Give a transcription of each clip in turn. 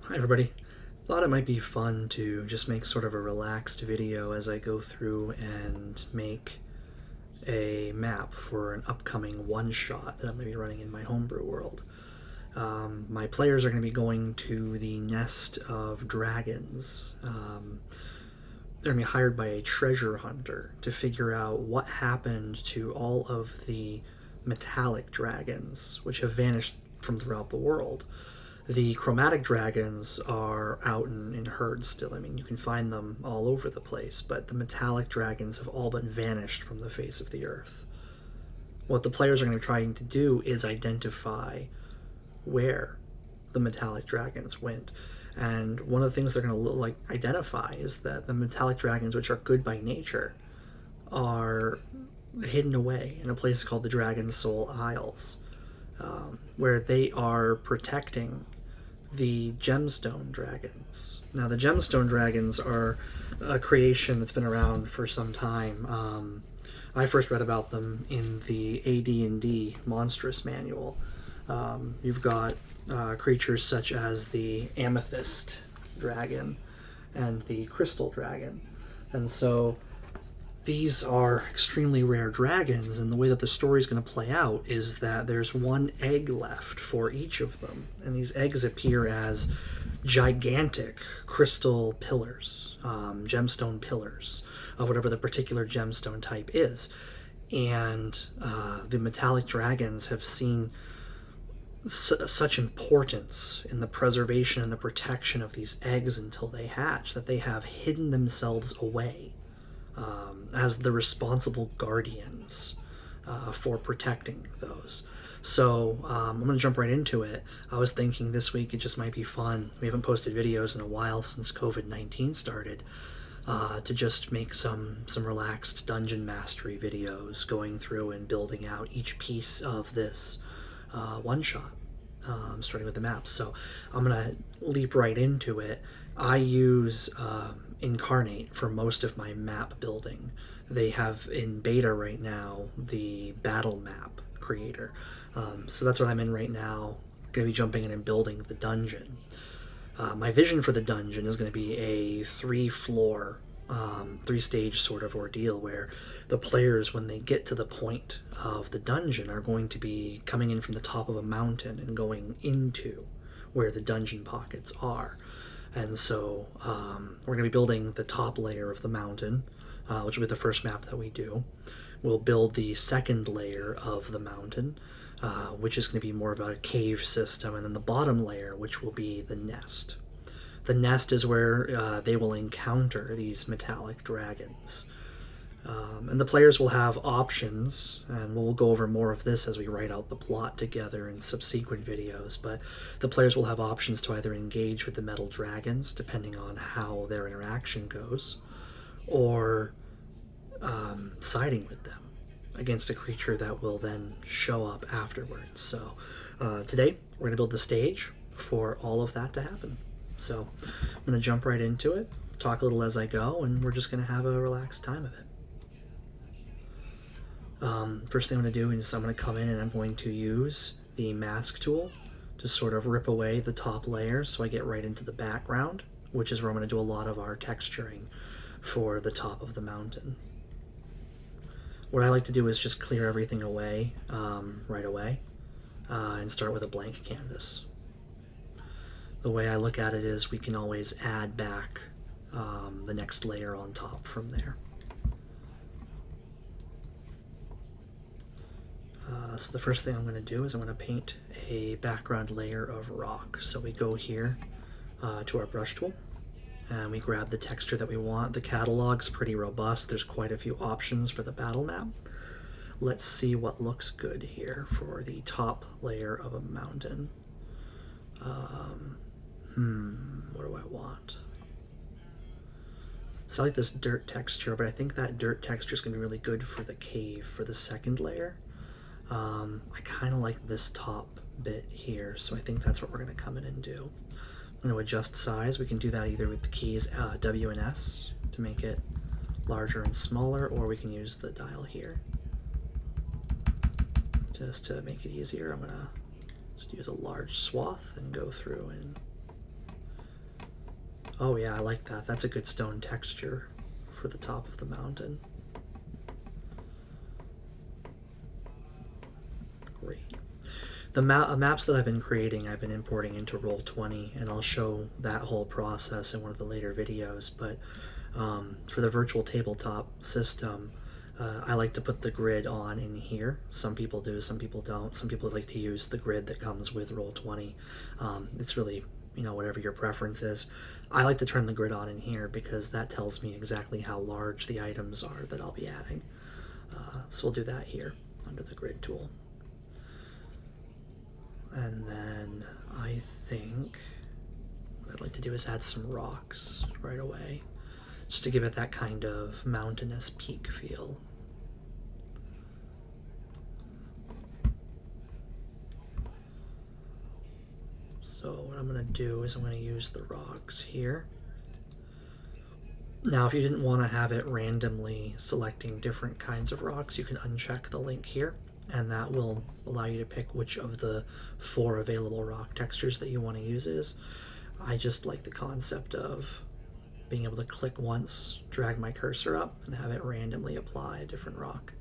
Hi everybody. Thought it might be fun to just make sort of a relaxed video as I go through and make a map for an upcoming one-shot that I'm going to be running in my homebrew world. My players are going to be going to the nest of dragons. They're going to be hired by a treasure hunter to figure out what happened to all of the metallic dragons, which have vanished from throughout the world. The chromatic dragons are out in herds still. I mean, you can find them all over the place, but the metallic dragons have all but vanished from the face of the earth. What the players are going to be trying to do is identify where the metallic dragons went. And one of the things they're going to identify is that the metallic dragons, which are good by nature, are hidden away in a place called the Dragon Soul Isles, where they are protecting the gemstone dragons. Now, the gemstone dragons are a creation that's been around for some time. I first read about them in the AD&D Monstrous Manual. You've got creatures such as the amethyst dragon and the crystal dragon. And so these are extremely rare dragons, and the way that the story is going to play out is that there's one egg left for each of them, and these eggs appear as gigantic crystal pillars, gemstone pillars, of whatever the particular gemstone type is. And the metallic dragons have seen such importance in the preservation and the protection of these eggs until they hatch that they have hidden themselves away as the responsible guardians for protecting those. So I'm going to jump right into it. I was thinking this week it just might be fun. We haven't posted videos in a while since COVID-19 started, to just make some relaxed dungeon mastery videos going through and building out each piece of this one-shot, starting with the maps. So I'm going to leap right into it. I use Incarnate for most of my map building. They have in beta right now the battle map creator. So that's what I'm in right now. Going to be jumping in and building the dungeon. My vision for the dungeon is going to be a three-floor, three-stage sort of ordeal where the players, when they get to the point of the dungeon, are going to be coming in from the top of a mountain and going into where the dungeon pockets are. And so we're going to be building the top layer of the mountain, which will be the first map that we do. We'll build the second layer of the mountain, which is going to be more of a cave system, and then the bottom layer, which will be the nest. The nest is where they will encounter these metallic dragons. And the players will have options, and we'll go over more of this as we write out the plot together in subsequent videos, but the players will have options to either engage with the metal dragons, depending on how their interaction goes, or siding with them against a creature that will then show up afterwards. So today, we're going to build the stage for all of that to happen. So I'm going to jump right into it, talk a little as I go, and we're just going to have a relaxed time of it. First thing I'm going to do is I'm going to come in and I'm going to use the mask tool to sort of rip away the top layers so I get right into the background, which is where I'm going to do a lot of our texturing for the top of the mountain. What I like to do is just clear everything away right away and start with a blank canvas. The way I look at it is we can always add back the next layer on top from there. So the first thing I'm going to do is I'm going to paint a background layer of rock. So we go here to our brush tool and we grab the texture that we want. The catalog's pretty robust. There's quite a few options for the battle map. Let's see what looks good here for the top layer of a mountain. What do I want? So I like this dirt texture, but I think that dirt texture is going to be really good for the cave for the second layer. I kind of like this top bit here, so I think that's what we're going to come in and do. I'm going to adjust size. We can do that either with the keys W and S to make it larger and smaller, or we can use the dial here. Just to make it easier, I'm going to just use a large swath and go through and Oh yeah, I like that. That's a good stone texture for the top of the mountain. Great. The maps that I've been creating, I've been importing into Roll20, and I'll show that whole process in one of the later videos. But for the virtual tabletop system, I like to put the grid on in here. Some people do, some people don't. Some people like to use the grid that comes with Roll20. It's really, whatever your preference is. I like to turn the grid on in here because that tells me exactly how large the items are that I'll be adding. So we'll do that here under the grid tool. And then I think what I'd like to do is add some rocks right away, just to give it that kind of mountainous peak feel. So what I'm going to do is I'm going to use the rocks here. Now, if you didn't want to have it randomly selecting different kinds of rocks, you can uncheck the link here, and that will allow you to pick which of the 4 available rock textures that you want to use is. I just like the concept of being able to click once, drag my cursor up, and have it randomly apply a different rock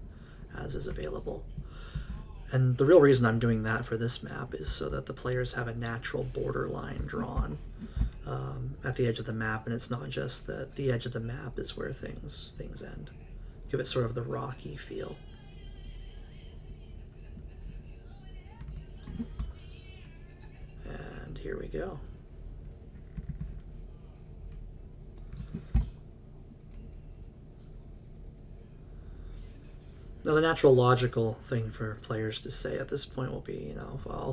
as is available. And the real reason I'm doing that for this map is so that the players have a natural border line drawn at the edge of the map, and it's not just that the edge of the map is where things end. Give it sort of the rocky feel. And here we go. Now, the natural logical thing for players to say at this point will be, all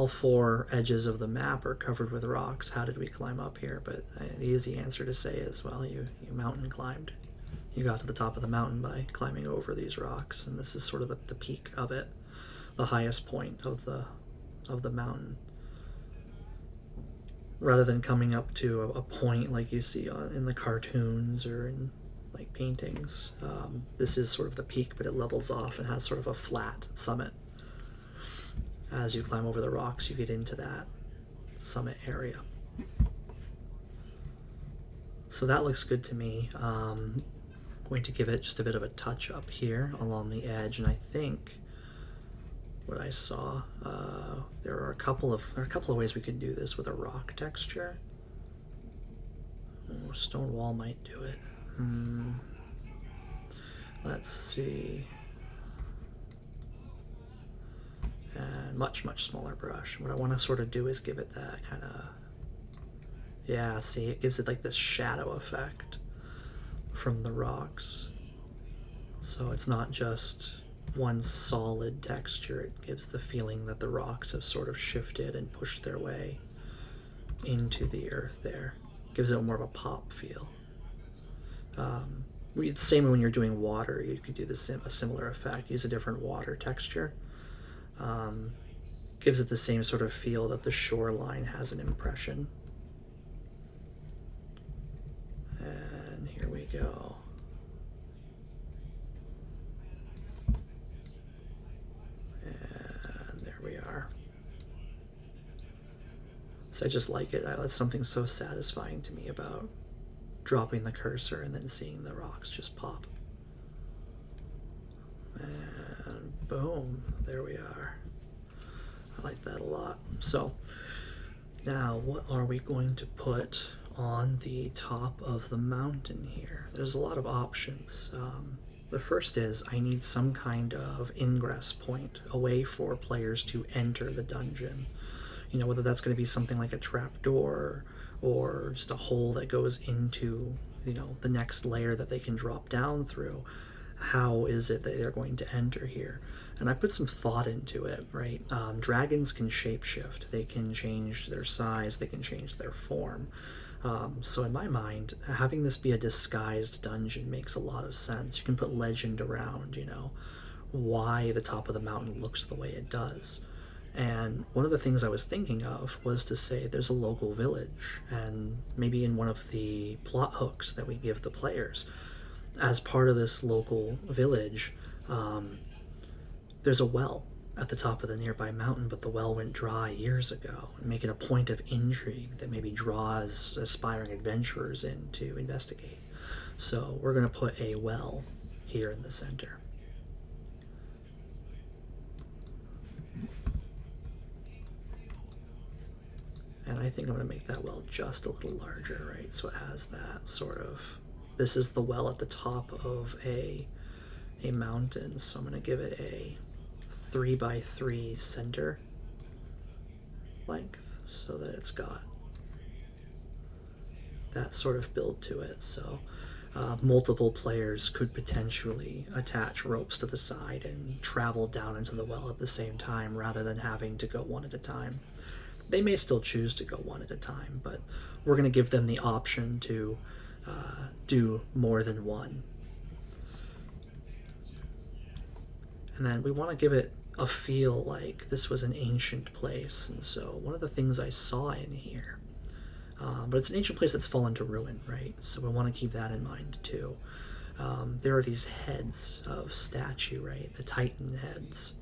four edges of the map are covered with rocks. How did we climb up here? But the easy answer to say is, well, you mountain climbed. You got to the top of the mountain by climbing over these rocks, and this is sort of the peak of it, the highest point of the mountain. Rather than coming up to a point like you see in the cartoons or in like paintings, this is sort of the peak, but it levels off and has sort of a flat summit. As you climb over the rocks, you get into that summit area. So that looks good to me. I'm going to give it just a bit of a touch up here along the edge, and I think what I saw, there are a couple of ways we could do this with a rock texture. Oh, stone wall might do it. Let's see. And much smaller brush. What I want to sort of do is give it that kind of, yeah, see, it gives it like this shadow effect from the rocks. So it's not just one solid texture, it gives the feeling that the rocks have sort of shifted and pushed their way into the earth there. Gives it more of a pop feel. Same when you're doing water, you could do a similar effect, use a different water texture. Gives it the same sort of feel that the shoreline has an impression. And here we go. And there we are. So I just like it. That's something so satisfying to me about dropping the cursor and then seeing the rocks just pop. And boom, there we are. I like that a lot. So now what are we going to put on the top of the mountain here? There's a lot of options. The first is I need some kind of ingress point, a way for players to enter the dungeon. Whether that's going to be something like a trapdoor or just a hole that goes into, the next layer that they can drop down through. How is it that they're going to enter here? And I put some thought into it, right? Dragons can shapeshift. They can change their size. They can change their form. So in my mind, having this be a disguised dungeon makes a lot of sense. You can put legend around, why the top of the mountain looks the way it does. And one of the things I was thinking of was to say there's a local village, and maybe in one of the plot hooks that we give the players, as part of this local village, there's a well. at the top of the nearby mountain, but the well went dry years ago, and make it a point of intrigue that maybe draws aspiring adventurers in to investigate. So we're going to put a well here in the center. And I think I'm going to make that well just a little larger, right? So it has that sort of, this is the well at the top of a mountain, so I'm going to give it a 3x3 center length so that it's got that sort of build to it. So multiple players could potentially attach ropes to the side and travel down into the well at the same time rather than having to go one at a time. They may still choose to go one at a time, but we're going to give them the option to do more than one. And then we want to give it a feel like this was an ancient place. And so one of the things I saw in here, but it's an ancient place that's fallen to ruin, right? So we want to keep that in mind too. There are these heads of statue, right? The Titan heads.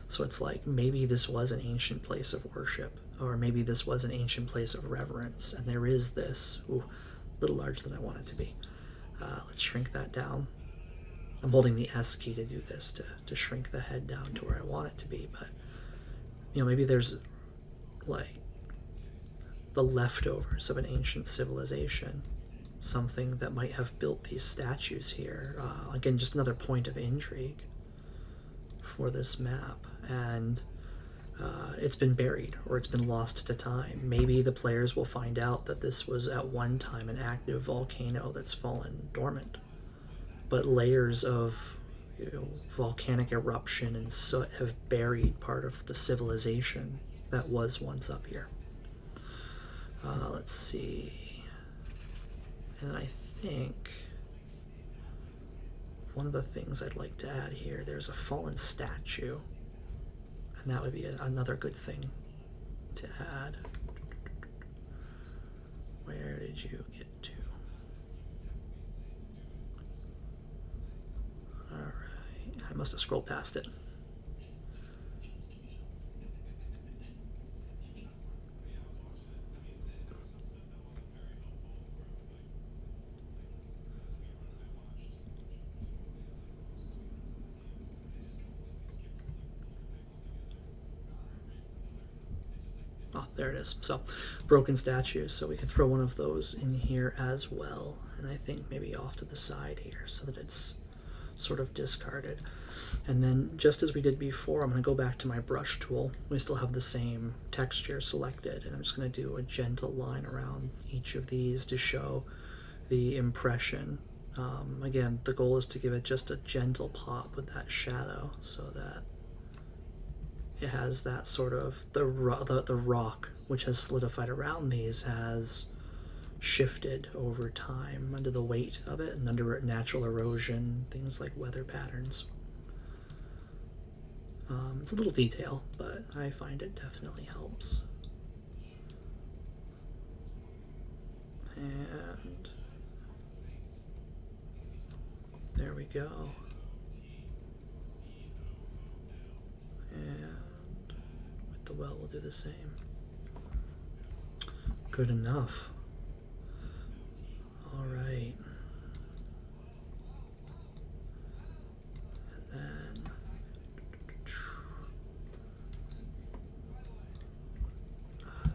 So it's like maybe this was an ancient place of worship, or maybe this was an ancient place of reverence. And there is this, a little larger than I want it to be. Let's shrink that down. I'm holding the S key to do this, to shrink the head down to where I want it to be. But, maybe there's like the leftovers of an ancient civilization, something that might have built these statues here. Again, just another point of intrigue for this map. And it's been buried, or it's been lost to time. Maybe the players will find out that this was at one time an active volcano that's fallen dormant. But layers of volcanic eruption and soot have buried part of the civilization that was once up here. Let's see. And I think one of the things I'd like to add here, there's a fallen statue. And that would be another good thing to add. Where did you get to? Alright, I must have scrolled past it. Oh, there it is. So, broken statues. So we can throw one of those in here as well. And I think maybe off to the side here so that it's sort of discarded. And then just as we did before, I'm going to go back to my brush tool. We still have the same texture selected, and I'm just going to do a gentle line around each of these to show the impression. Again, the goal is to give it just a gentle pop with that shadow so that it has that sort of, the rock which has solidified around these has shifted over time under the weight of it and under natural erosion, things like weather patterns. It's a little detail, but I find it definitely helps. And there we go. And with the well, we'll do the same. Good enough. All right. And then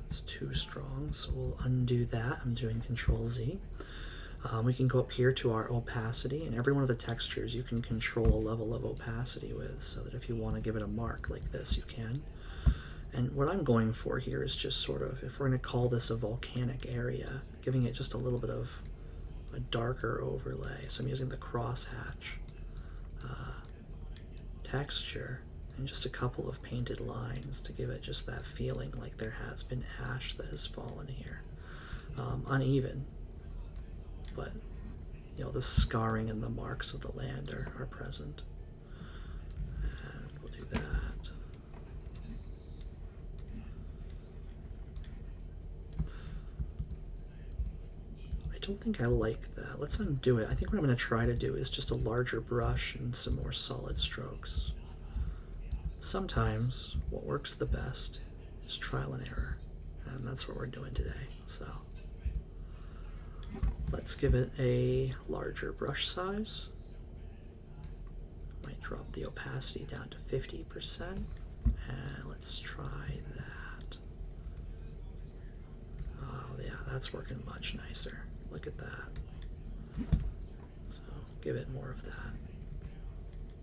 it's too strong, so we'll undo that. I'm doing Control Z. We can go up here to our opacity, and every one of the textures you can control a level of opacity with, so that if you want to give it a mark like this, you can. And what I'm going for here is just sort of, if we're going to call this a volcanic area, giving it just a little bit of a darker overlay. So I'm using the crosshatch texture and just a couple of painted lines to give it just that feeling like there has been ash that has fallen here. Uneven, but the scarring and the marks of the land are present. And we'll do that. I don't think I like that. Let's undo it. I think what I'm going to try to do is just a larger brush and some more solid strokes. sometimes what works the best is trial and error, and that's what we're doing today. So let's give it a larger brush size. Might drop the opacity down to 50%, and let's try that. Oh yeah, that's working much nicer. Look at that. So give it more of that.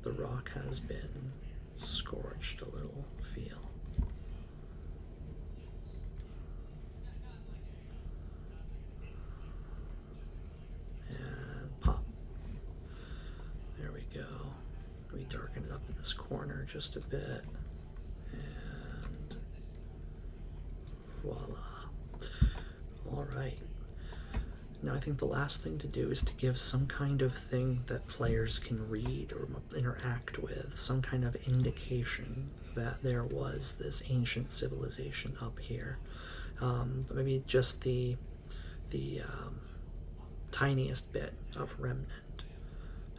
The rock has been scorched a little, feel. And pop. There we go. We darken it up in this corner just a bit. And voila. All right. Now I think the last thing to do is to give some kind of thing that players can read or interact with, some kind of indication that there was this ancient civilization up here. But maybe just the tiniest bit of remnant.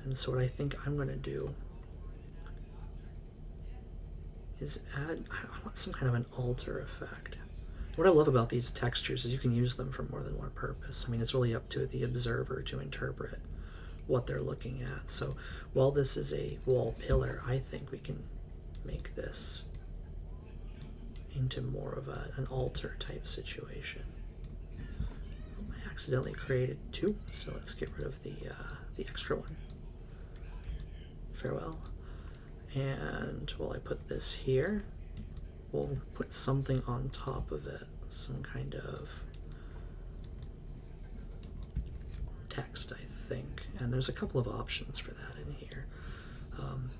And so what I think I'm going to do is add, I want some kind of an alter effect. What I love about these textures is you can use them for more than one purpose. I mean, it's really up to the observer to interpret what they're looking at. So while this is a wall pillar, I think we can make this into more of an altar type situation. I accidentally created two, so let's get rid of the extra one. Farewell. And while I put this here, we'll put something on top of it, some kind of text, I think. And there's a couple of options for that in here.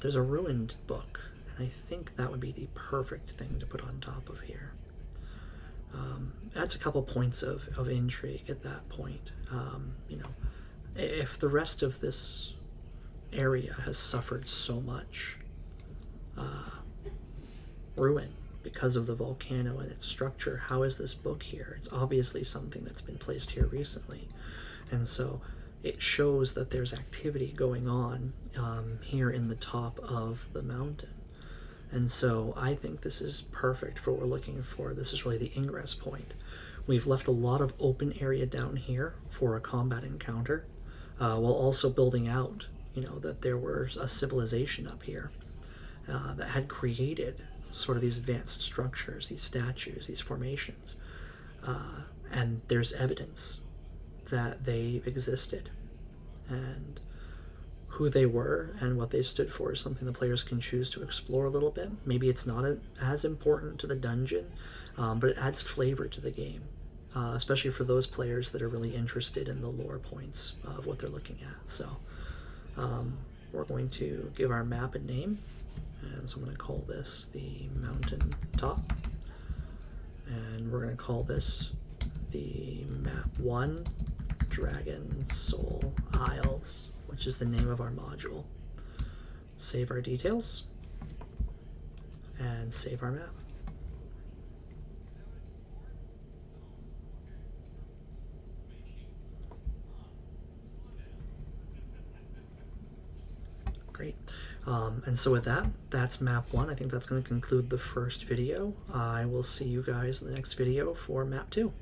There's a ruined book, and I think that would be the perfect thing to put on top of here. Adds a couple points of intrigue at that point. You know, if the rest of this area has suffered so much ruin because of the volcano and its structure, how is this book here? It's obviously something that's been placed here recently. And so it shows that there's activity going on here in the top of the mountain. And so I think this is perfect for what we're looking for. This is really the ingress point. We've left a lot of open area down here for a combat encounter, while also building out, you know, that there was a civilization up here that had created sort of these advanced structures, these statues, these formations. And there's evidence that they existed. And who they were and what they stood for is something the players can choose to explore a little bit. Maybe it's not as important to the dungeon, but it adds flavor to the game, especially for those players that are really interested in the lore points of what they're looking at. So we're going to give our map a name. And so I'm going to call this the mountain top. And we're going to call this the map 1 Dragon Soul Isles, which is the name of our module. Save our details and save our map. Great. And so with that, that's map 1. I think that's going to conclude the first video. I will see you guys in the next video for map 2.